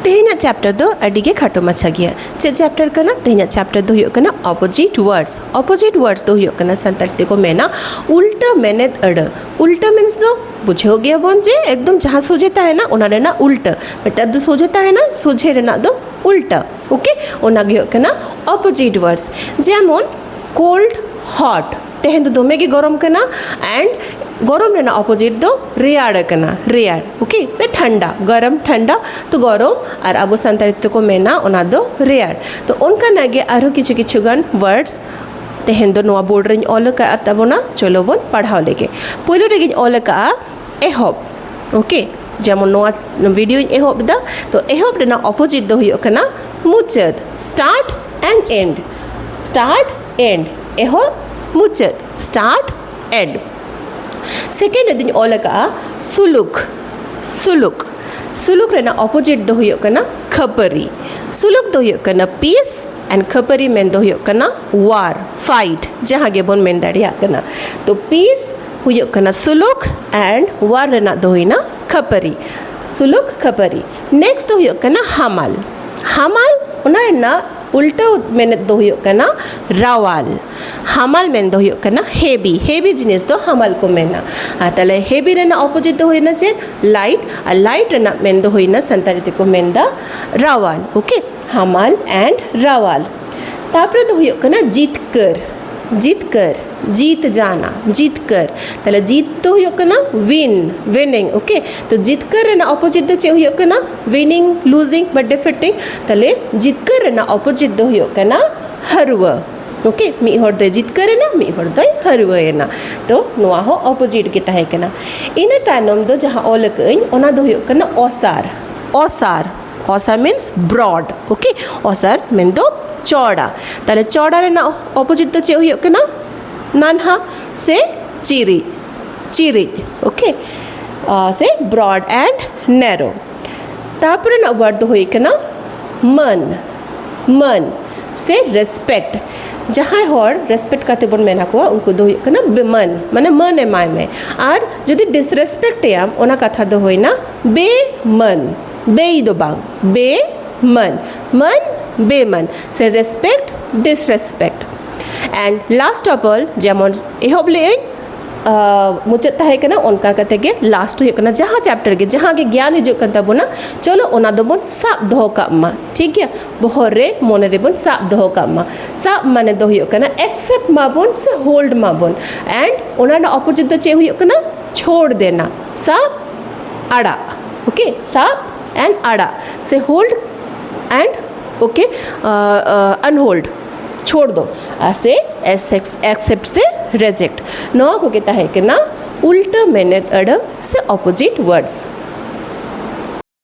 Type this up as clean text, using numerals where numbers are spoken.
तेहेना chapter दो अड़ी के खाटो माछा गया चे चैप्टर कना तेहेना चैप्टर दो हुयो कना ऑपोजिट वर्ड्स दो हुयो कना संताल को मेना उल्टा मेनेत अड़ उल्टा मीन्स दो बुझे हो गया बोन जे एकदम जहाँ सोझे ताहेना ओना रेना उल्टा बेटा दो सोझे ताहेना सोझे रेना दो उल्टा ओके ओना गयो कना ऑपोजिट वर्ड्स जेमन कोल्ड हॉट तेहेन दो दोमे के गरम कना एंड गरम रेना ऑपोजिट दो रेयाड़ कना रेयाड़ ओके से ठंडा गरम ठंडा तो गरम और अब सानताली को मेना ओना दो रेयाड़ तो उनका नागे आरो किछु किछु गान वर्ड्स तेहेन दो नोआ बोर्ड रेन ऑल का तबोना चलो बोन पढ़ाओ लेके पहले रेगिन ऑल का एहब ओके जेमन नोआ वीडियो एहब दा तो एहब रेना ऑपोजिट दो हुयो कना मुचाद स्टार्ट एंड एहब मुचाद स्टार्ट एंड सेकेंड दिन ऑल का सुलुक रेना ऑपोजिट दो हुयो कना खपरी सुलुक दो हुयो कना पीस एंड खपरी मेन दो हुयो कना वार फाइट जहाँ गे बोन मेन दाड़िया कना तो पीस हुयो कना सुलुक एंड वार रेना दो हुइना खपरी सुलुक खपरी नेक्स्ट दो हुयो कना हमाल ओना रेना उल्टा मेन दो हुयो कना रावाल हमाल मेन दो हुयो कना हेवी जिनिस दो हमाल को मेना ताले हेवी रेना ऑपोजिट दो हुइना चे लाइट और लाइट रेना मेन दो हुइना संताली को मेन दा रावाल ओके हमाल एंड रावाल तापरे दो हुयो कना जीत जाना जीत कर ताले जीत तो हुयो कना विनिंग ओके तो जीत कर रेना ऑपोजिट दो चे हुयो कना विनिंग लूजिंग बट डिफीटिंग ताले जीत कर रेना ऑपोजिट दो हुयो कना हरुवा ओके मी हर दो जीत करे ना मी हर दो हरुएना तो नोआ हो ऑपोजिट के ताहे कना इना तायनम दो जहाँ ऑल कइन ओना दो हुयो कना ओसार मीन्स ब्रॉड ओके ओसार मीन दो चौड़ा ताले चौड़ा रेना ऑपोजिट दो चे हुयो कना नानहा से चिरी ओके से ब्रॉड एंड नैरो तापरे ना वर्ड दो हुई कना मन से रेस्पेक्ट जहाँ हर रेस्पेक्ट काते बन मेना को उनको दो हुई कना मन माने मन है माय में और यदि डिसरेस्पेक्ट याम ओना कथा दो हुई ना बेमन बेई दो बांग बेमन से respect disrespect and last of all जेमन एहब ले मुचाद ताहे कना उनका कते गे लास्ट हुई कना जहाँ चैप्टर गे जहाँ गे ज्ञान हिजुग कन ताबोना चलो ओना दो बोन साब दोहो कामा ठीक है बहर रे मोने रे बोन साब दोहो कामा साब माने दो हुई कना एक्सेप्ट माबोन से होल्ड माबोन एंड ओना ऑपोजिट दो चे हुई कना छोड़ देना साब आड़ा ओके साब एंड आड़ा से होल्ड एंड ओके अनहोल्ड छोड़ दो ऐसे एक्सेप्ट से रिजेक्ट नौ को कहता है कि ना उल्टा मेनेत अड़ से ऑपोजिट वर्ड्स